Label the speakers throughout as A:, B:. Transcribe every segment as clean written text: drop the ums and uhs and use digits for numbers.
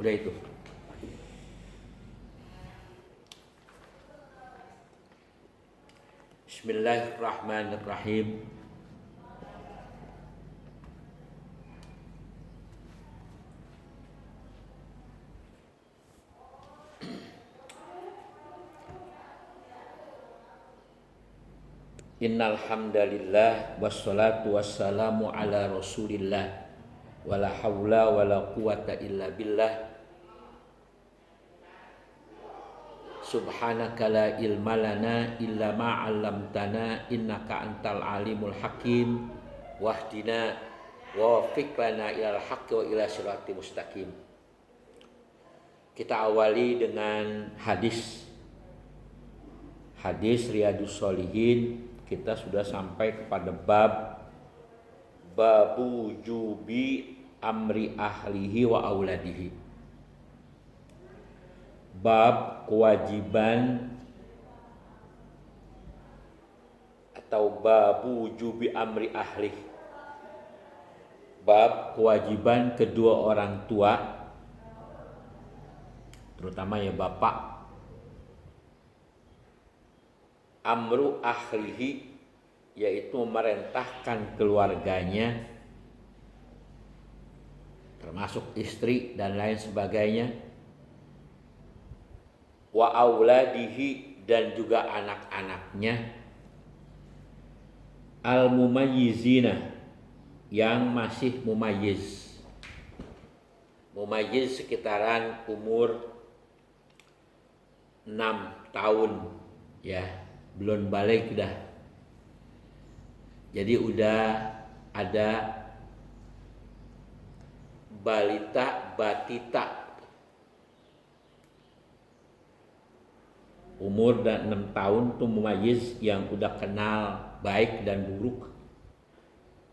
A: Udah itu. Bismillahirrahmanirrahim. Innal hamdalillah wassalatu wassalamu ala Rasulillah wala haula wala quwata illa billah. Subhanaka la ilma lana illa ma 'allamtana innaka antal alimul hakim wahdina wa waffiq lana ilal haqqi wa ila siratal mustaqim. Kita awali dengan hadis Riyadhus Shalihin. Kita sudah sampai kepada babu jubi amri ahlihi wa auladihi. Bab kewajiban atau babu jubi amri ahli. Bab kewajiban kedua orang tua, terutama ya bapak, amru ahlihi, yaitu memerintahkan keluarganya termasuk istri dan lain sebagainya, wa auladihi, dan juga anak-anaknya, al mumayyizina, yang masih mumayyiz sekitaran umur 6 tahun ya, belum balik dah. Jadi udah ada balita batita umur dan 6 tahun tuh mumayyiz, yang udah kenal baik dan buruk.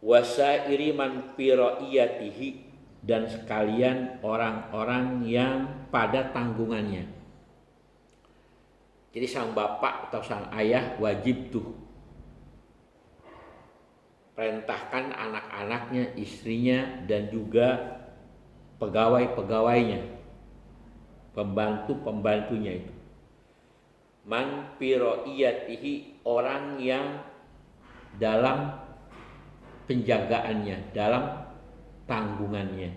A: Wasairi man fi ra'iyatihi, dan sekalian orang-orang yang pada tanggungannya. Jadi sang bapak atau sang ayah wajib tuh perintahkan anak-anaknya, istrinya, dan juga pegawai-pegawainya, pembantu-pembantunya itu. Man fi ra'iyatihi, orang yang dalam penjagaannya, dalam tanggungannya.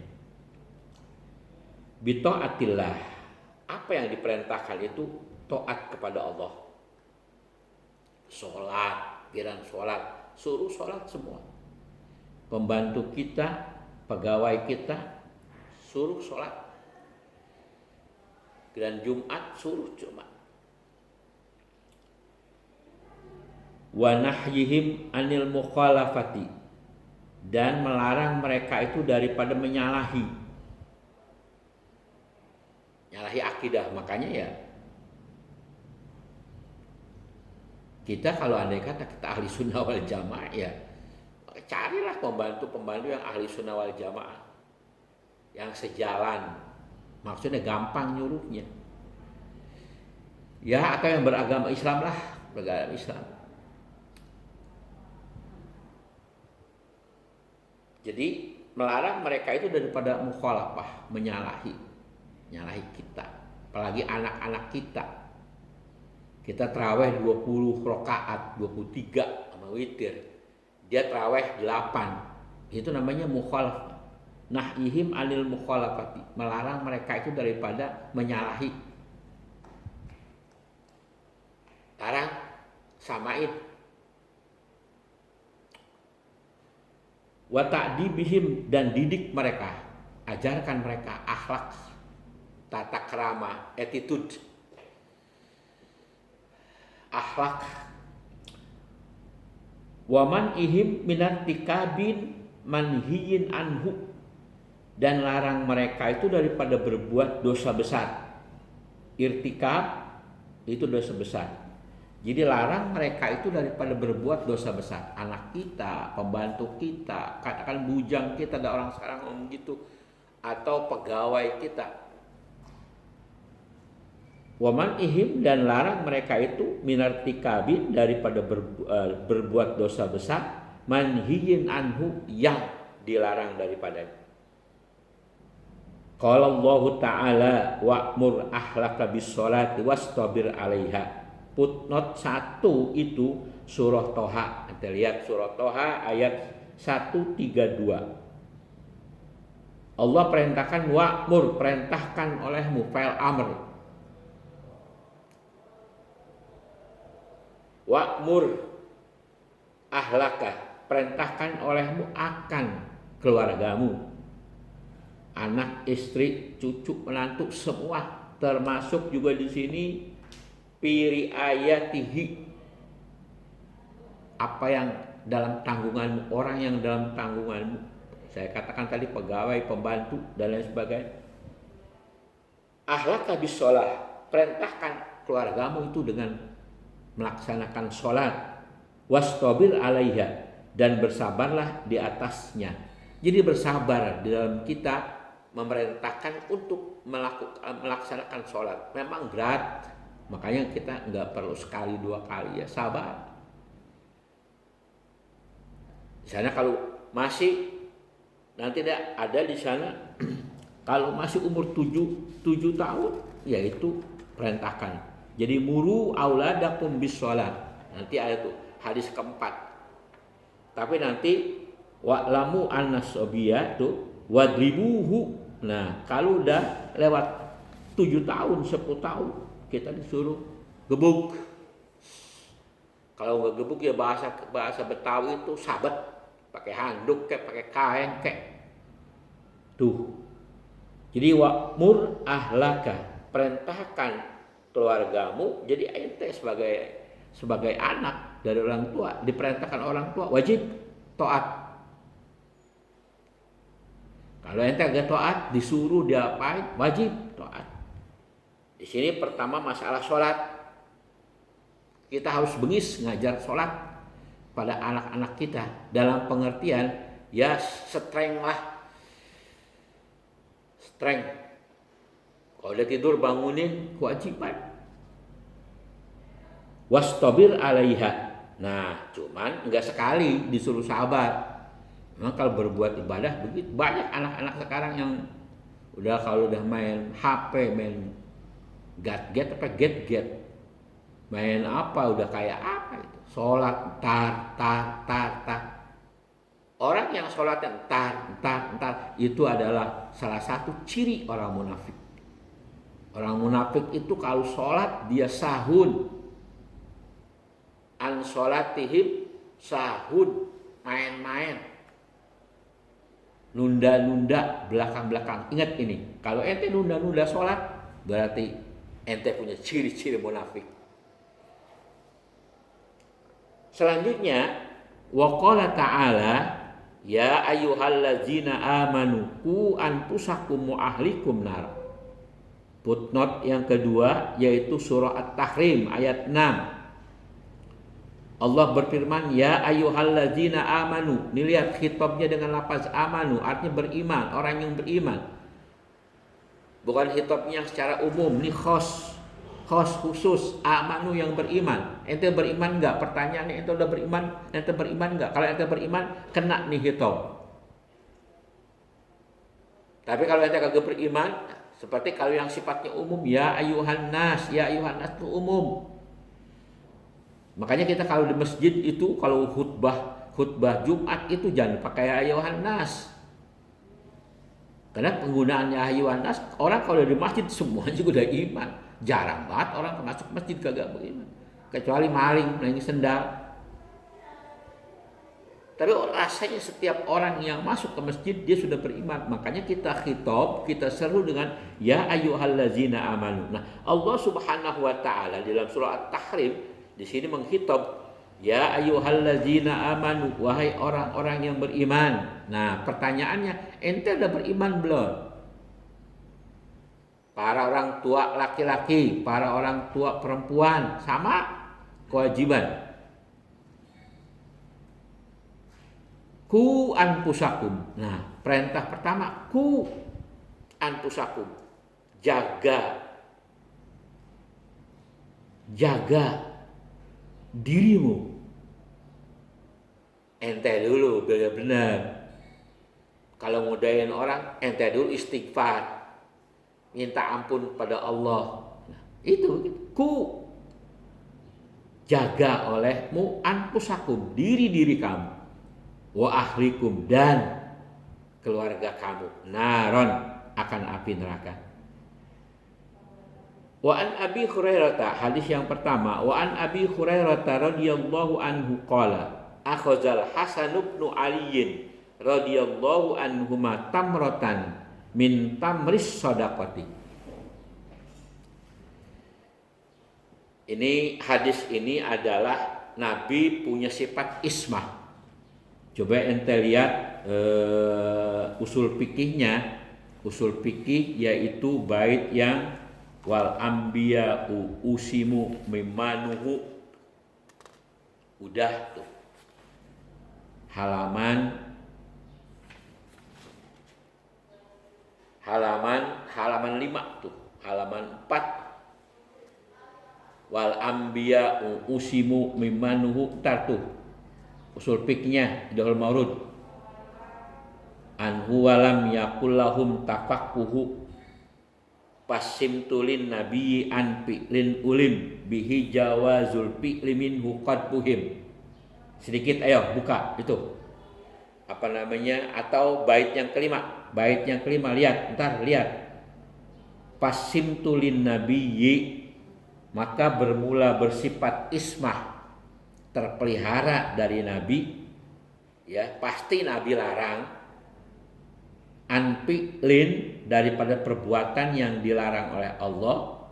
A: Bita'atillah, apa yang diperintahkan itu taat kepada Allah. Sholat, piran sholat, suruh sholat semua. Pembantu kita, pegawai kita, suruh sholat. Dan Jumat, suruh Jumat. Wa nahyihim anil mukhalafati, dan melarang mereka itu daripada menyalahi akidah. Makanya ya, kita kalau andai kata kita ahli sunnah wal jamaah, ya carilah pembantu-pembantu yang ahli sunnah wal jamaah, yang sejalan, maksudnya gampang nyuruhnya ya, atau yang beragama Islam lah, beragama Islam. Jadi melarang mereka itu daripada mukhalafah, menyalahi kita, apalagi anak-anak kita. Kita tarawih 20 rakaat, 23 sama witir. Dia tarawih 8. Itu namanya mukhalafah. Nahyihim anil mukhalafati, melarang mereka itu daripada menyalahi. Larang samain. Wa ta'dibihim, dan didik mereka, ajarkan mereka akhlak, tata krama, attitude, akhlak. Wa man ihim minat tikabin manhiyin anhu, dan larang mereka itu daripada berbuat dosa besar. Irtikab itu dosa besar. Jadi larang mereka itu daripada berbuat dosa besar. Anak kita, pembantu kita, katakan bujang kita, ada orang sekarang ngomong gitu, atau pegawai kita. Waman ihim, dan larang mereka itu minartikabin, daripada berbuat dosa besar, manhiyin anhu, yang dilarang daripadanya. Qala Allah Ta'ala wa'mur ahlaka bis-sholati wastabir 'alaiha. Footnote 1 itu surah Toha. Kita lihat surah Toha ayat 132. Allah perintahkan wa'mur, perintahkan olehmu, fa'il amr. Wa'mur ahlaka, perintahkan olehmu akan keluargamu. Anak, istri, cucu, menantu, semua termasuk juga di sini piri ayatihi, apa yang dalam tanggunganmu, orang yang dalam tanggunganmu. Saya katakan tadi pegawai, pembantu dan lain sebagainya. Ahlaka bis sholah, perintahkan keluargamu itu dengan melaksanakan sholat. Wastabir 'alaiha, dan bersabarlah di atasnya. Jadi bersabar di dalam kita memerintahkan untuk melaksanakan sholat. Memang berat, makanya kita nggak perlu sekali dua kali, ya sabar. Di sana kalau masih nanti ada di sana kalau masih umur 7 tahun, yaitu perintahkan. Jadi muru auladakum bis sholat. Nanti ada tuh hadis keempat. Tapi nanti wa'lamu annasobiyah tuh wadribuhu. Nah, kalau udah lewat 7 tahun, 10 tahun, kita disuruh gebuk. Kalau nggak gebuk ya bahasa Betawi itu sabet, pakai handuk kayak pakai kain kayak. Tuh. Jadi wa'mur ahlaka, perintahkan keluargamu. Jadi ente sebagai anak dari orang tua, diperintahkan orang tua wajib taat. Kalau ente agak taat, disuruh diapain, wajib taat. Di sini pertama masalah sholat. Kita harus bengis ngajar sholat pada anak-anak kita. Dalam pengertian, ya strength lah. Strength. Kalau udah tidur bangunin, kewajiban. Wastabir 'alaiha. Nah, cuman enggak sekali disuruh sabar. Memang kalau berbuat ibadah begitu. Banyak anak-anak sekarang yang kalau udah main HP, main gadget, main apa, udah kayak apa itu, sholat tar. Orang yang sholat yang tar itu adalah salah satu ciri orang munafik. Orang munafik itu kalau sholat dia sahun, an sholatihim sahun, main-main, nunda-nunda, belakang-belakang. Ingat ini, kalau ente nunda-nunda sholat, berarti ente punya ciri-ciri munafik. Selanjutnya, waqala ta'ala, ya ayyuhallazina amanu qu anfusakum wa ahlikum nar. Footnote yang kedua yaitu surah At-Tahrim ayat 6. Allah berfirman, ya ayyuhallazina amanu. Ini lihat khitabnya dengan lafaz amanu, artinya beriman, orang yang beriman. Bukan khitabnya secara umum, ini khos khusus, amanu yang beriman. Ente beriman enggak? Pertanyaannya, ente udah beriman? Ente beriman enggak? Kalau ente beriman, kena nih khitab. Tapi kalau ente kagak beriman, seperti kalau yang sifatnya umum, ya ayyuhan nas itu umum. Makanya kita kalau di masjid itu kalau khutbah Jumat itu jangan pakai ayyuhan nas. Karena penggunaannya ayyuhan nas, orang kalau di masjid semuanya juga udah iman. Jarang banget orang masuk masjid kagak beriman. Kecuali maling sendal. Tapi rasanya setiap orang yang masuk ke masjid dia sudah beriman. Makanya kita khitab, kita seru dengan ya ayyuhallazina amanu. Nah, Allah Subhanahu wa taala dalam surah At-Tahrim di sini menghitab ya ayyuhallazina amanu, wahai orang-orang yang beriman. Nah, pertanyaannya, ente udah beriman belum? Para orang tua laki-laki, para orang tua perempuan sama kewajiban. Ku anfusakum. Nah, perintah pertama ku anfusakum. Jaga dirimu. Ente dulu benar-benar. Kalau ngodain orang, ente dulu istighfar. minta ampun pada Allah. Nah, itu ku jaga olehmu anfusakum, diri-diri kamu, wa ahlikum, dan keluarga kamu, naron, akan api neraka. Wa an Abi Hurairah, hadis yang pertama, wa an Abi Hurairah radhiyallahu anhu qala akhazal Hasan bin Ali radhiyallahu anhuma tamratan min tamris shadaqati. Ini hadis ini adalah Nabi punya sifat ismah. Coba ente lihat usul fikihnya. Usul fikih yaitu bait yang wal ambiya'u usimu mimanuhu. Udah tuh. Halaman 5 tuh, halaman 4. Wal ambiya'u usimu mimanuhu, tartuh usul fikihnya Idul Maurud. Anhu walam yakul lahum tafaqquhu pasimtulin nabiyyi an fi'lin ulim bihi jawazul fi'li minhu qad buhim. Sedikit ayo buka itu apa namanya, atau bait yang kelima, lihat pasimtulin nabiyyi, maka bermula bersifat ismah, terpelihara dari Nabi, ya pasti Nabi larang, anfi'lin, daripada perbuatan yang dilarang oleh Allah,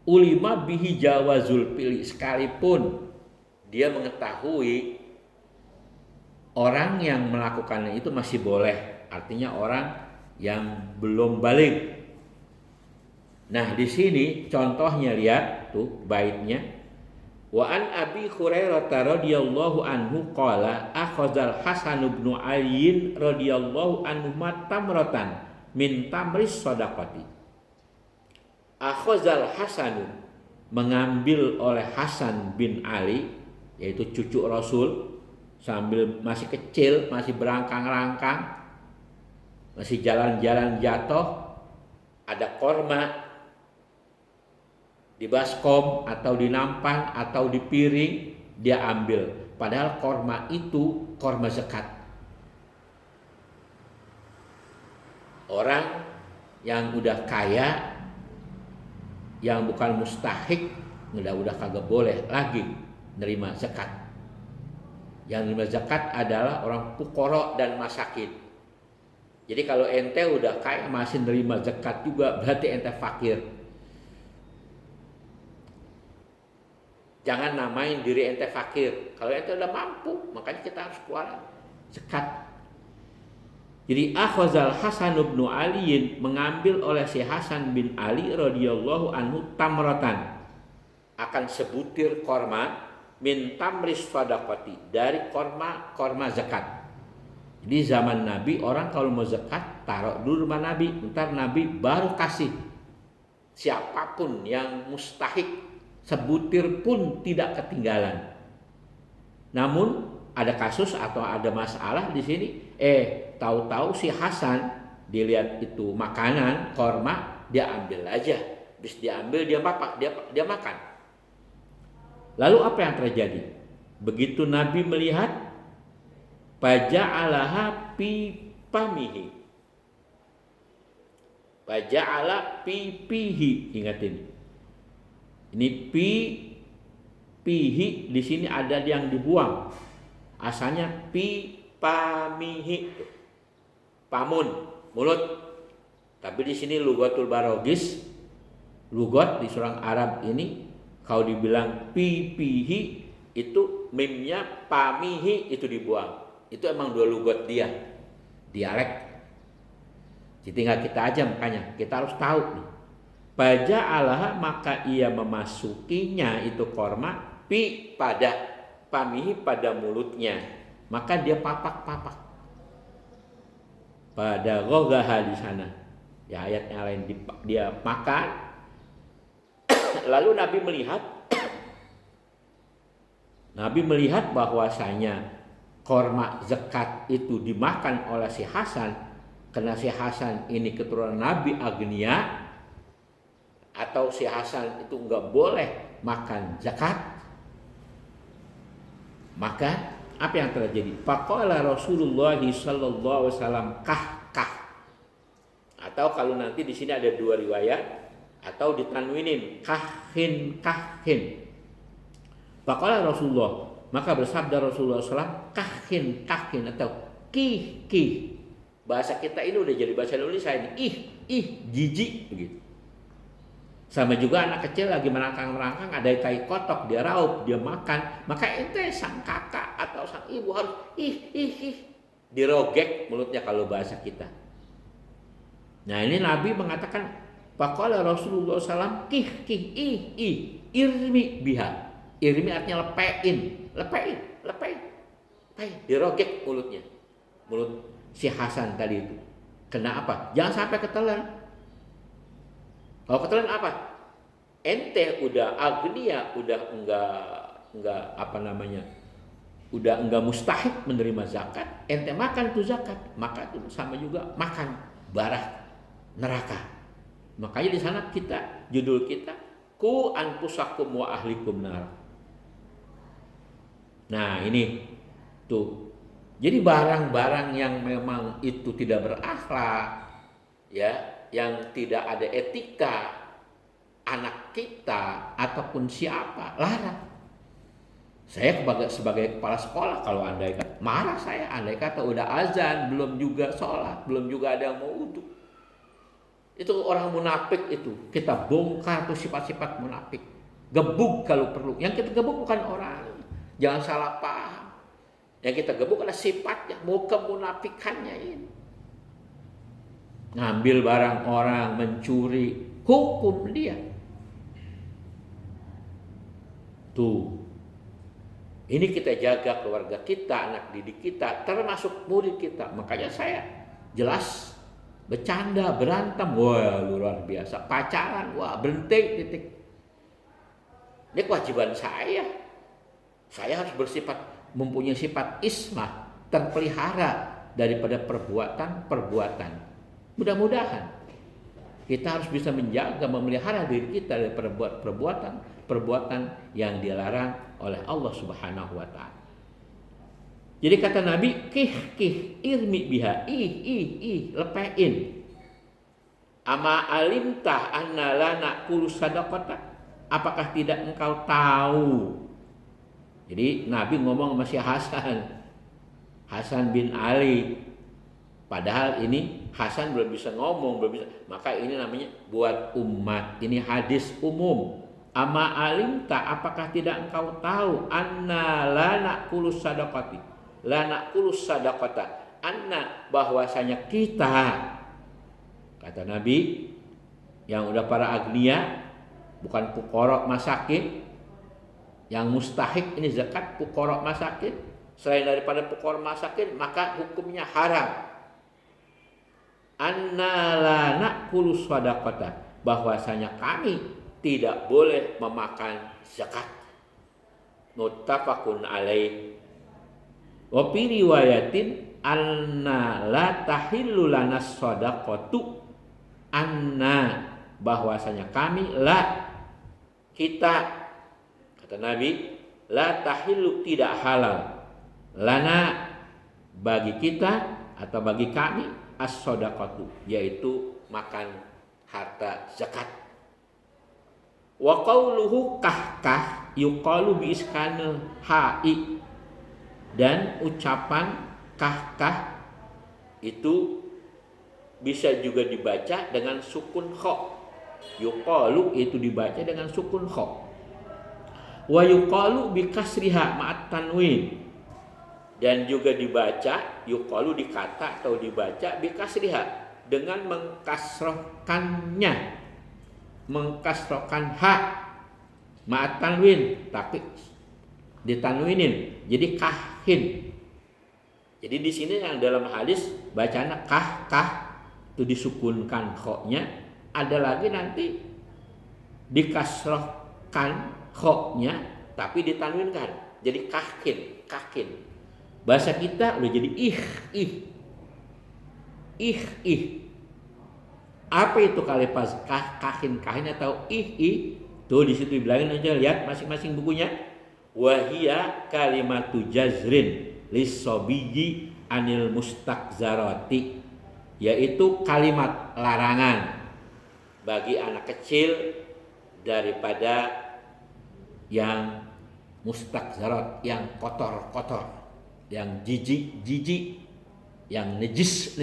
A: ulima bihi jawazul fi'li, sekalipun dia mengetahui orang yang melakukannya itu masih boleh, artinya orang yang belum balik. Nah, di sini contohnya, lihat tuh baitnya. Wa an Abi Hurairah radhiyallahu anhu qala akhazal Hasan bin Ali radhiyallahu anhu tamratan min tamris shadaqati. Akhazal Hasan, mengambil oleh Hasan bin Ali, yaitu cucu Rasul, sambil masih kecil, masih berangkang-rangkang, masih jalan-jalan jatuh, ada korma di baskom atau di nampan atau di piring, dia ambil. Padahal korma itu korma zakat. Orang yang udah kaya, yang bukan mustahik, udah kagak boleh lagi nerima zakat. Yang nerima zakat adalah orang fuqara dan masakin. Jadi kalau ente udah kaya masih nerima zakat juga, berarti ente fakir. Jangan namain diri ente fakir. Kalau ente udah mampu, makanya kita harus keluar zakat. Jadi akhazal Hasan bin Ali, mengambil oleh si Hasan bin Ali radhiyallahu anhu tamratan, akan sebutir korma, min tamris shadaqati, dari korma zakat. Jadi zaman Nabi orang kalau mau zakat taruh dulu rumah Nabi, ntar Nabi baru kasih. Siapapun yang mustahik, sebutir pun tidak ketinggalan. Namun ada kasus atau ada masalah di sini. Tahu-tahu si Hasan dilihat itu makanan korma, dia ambil aja. Habis dia ambil, dia makan. Lalu apa yang terjadi? Begitu Nabi melihat, faja'alaha fi pamihi. Faja'ala fi pihi, ingatin. Ini pihi di sini ada yang dibuang. Asalnya pamihi, pamun, mulut. Tapi di sini lugatul barogis, lugat di surang Arab ini, kalau dibilang pihi itu mimnya pamihi itu dibuang. Itu emang dua lugat dia, dialek. Jadi tinggal kita aja, makanya kita harus tahu nih. Faja'alaha, maka ia memasukinya itu korma, pada pamihi, pada mulutnya, maka dia papak pada ghogaha di sana. Ya ayatnya lain, dia makan. Lalu Nabi melihat bahwasanya korma zakat itu dimakan oleh si Hasan, karena si Hasan ini keturunan Nabi agnia. atau si Hasan itu nggak boleh makan zakat, maka apa yang terjadi? Faqala Rasulullah sallallahu alaihi wasallam kah kah. Atau kalau nanti di sini ada dua riwayat atau ditanwinin kahin kahin. Faqala Rasulullah, maka bersabda Rasulullah SAW kahin kahin atau kih kih. Bahasa kita ini udah jadi bahasa Indonesia ini, ih jijik begitu. Sama juga anak kecil lagi merangkang-merangkang, ada tai kotok, dia raup, dia makan, maka ente sang kakak atau sang ibu harus ih, dirogek mulutnya kalau bahasa kita. Nah ini Nabi mengatakan, faqala Rasulullah SAW kih irmi biha. Irmi artinya lepein, dirogek mulutnya, mulut si Hasan tadi itu. Kena apa? Jangan sampai ketelan. Kalau ketelan apa? Ente udah agnia, udah enggak apa namanya? Udah enggak mustahik menerima zakat, ente makan tuh zakat, maka itu sama juga makan bara neraka. Makanya di sana kita judul kita ku anfusakum wa ahlikum nar. Nah, ini tuh. Jadi barang-barang yang memang itu tidak berakhlak, ya, yang tidak ada etika, anak kita ataupun siapa larang. Saya sebagai kepala sekolah, kalau andai kata marah saya, andai kata udah azan belum juga sholat, belum juga ada yang mau wudu. Itu orang munafik itu kita bongkar tuh sifat-sifat munafik, gebuk kalau perlu. Yang kita gebuk bukan orang, jangan salah paham. Yang kita gebuk adalah sifatnya, mau kemunafikannya ini. Ngambil barang orang, mencuri, hukum dia. Tuh. Ini kita jaga keluarga kita, anak didik kita, termasuk murid kita. Makanya saya jelas bercanda, berantem, wah luar biasa. Pacaran, wah berhenti, titik. Ini kewajiban saya. Saya harus bersifat, mempunyai sifat ismah, terpelihara daripada perbuatan-perbuatan. Mudah-mudahan kita harus bisa menjaga, memelihara diri kita dari perbuatan yang dilarang oleh Allah Subhanahu wa taala. Jadi kata Nabi, kih irmi biha, lepein. Ama alimtah anna la naqulu sadaqata? Apakah tidak engkau tahu? Jadi Nabi ngomong sama si Hasan bin Ali. Padahal ini Hasan belum bisa ngomong, belum bisa. Maka ini namanya buat umat. Ini hadis umum. Ama alimta, apakah tidak engkau tahu? Anna la naqulu sadaqati. La naqulu sadaqata. Anna, bahwasanya kita, kata Nabi, yang udah para agnia, bukan fuqara masakin, yang mustahik ini zakat fuqara masakin, selain daripada fuqara masakin maka hukumnya haram. Anna la naqulu sadaqata, bahwasanya kami tidak boleh memakan zakat. Muttafaqun alaih. Wa fi riwayatin anna la tahillu lana sadaqatu, anna, bahwasanya kami, la, kita, kata Nabi, la tahillu, tidak halal, lana, bagi kita atau bagi kami, as-sadaqatu, yaitu makan harta zakat. Wa qauluhu kahkah yuqalu bi iskanil ha'i, dan ucapan kahkah itu bisa juga dibaca dengan sukun kha. Yuqalu itu dibaca dengan sukun kha. Wa yuqalu bi kasriha ma'at tanwin, dan juga dibaca yuqalu dikata atau dibaca bi kasriha dengan mengkasrohkannya, mengkasrohkan ha ma'at tanwin, tapi ditanwinin jadi kahin. Jadi di sini yang dalam hadis bacanya kah itu disukunkan kha-nya, ada lagi nanti dikasrohkan kha-nya tapi ditanwinkan jadi kahin. Bahasa kita udah jadi ih. Apa itu kalimat kahin atau ih? Tuh di situ dibilangin aja, lihat masing-masing bukunya. Wahia kalimatu jazrin lisobiji anil mustakzaroti, yaitu kalimat larangan bagi anak kecil daripada yang mustakzarat, yang kotor-kotor, yang jijik, yang nejis.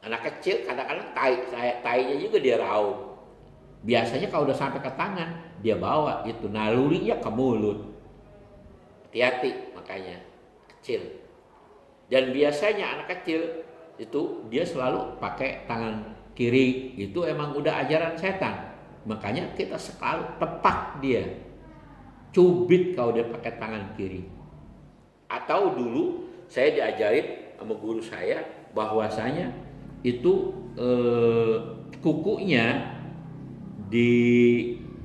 A: Anak kecil kadang-kadang tainya juga dia raup. Biasanya kalau udah sampai ke tangan, dia bawa itu nalurinya ke mulut. Hati-hati makanya kecil. Dan biasanya anak kecil itu dia selalu pakai tangan kiri. Itu emang udah ajaran setan. Makanya kita selalu tepak dia. Cubit kalau dia pakai tangan kiri. Atau dulu saya diajarin sama guru saya bahwasanya itu kukunya di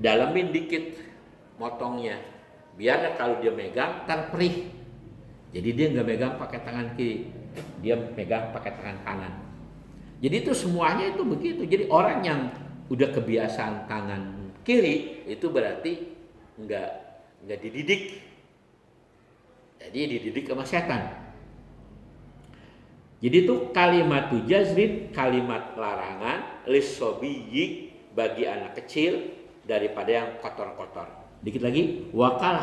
A: dalamin dikit, motongnya, biar kalau dia megang terperih. Jadi dia nggak megang pakai tangan kiri, dia megang pakai tangan kanan. Jadi itu semuanya itu begitu. Jadi orang yang udah kebiasaan tangan kiri itu berarti nggak dididik. Jadi dididik sama setan. Jadi itu kalimat jazrin, kalimat larangan lisobiyyi, bagi anak kecil daripada yang kotor-kotor. Dikit lagi, wakanal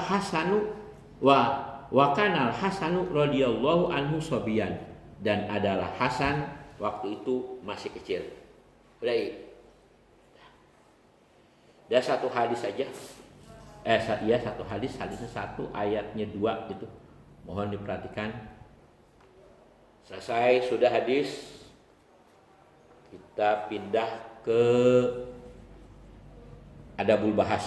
A: Hasanu radhiyallahu anhu sobiyan, dan adalah Hasan waktu itu masih kecil. Udah Ada satu hadis saja. Satu hadisnya satu, ayatnya 2 gitu. Mohon diperhatikan. Selesai sudah hadis. Kita pindah ke adabul bahasa.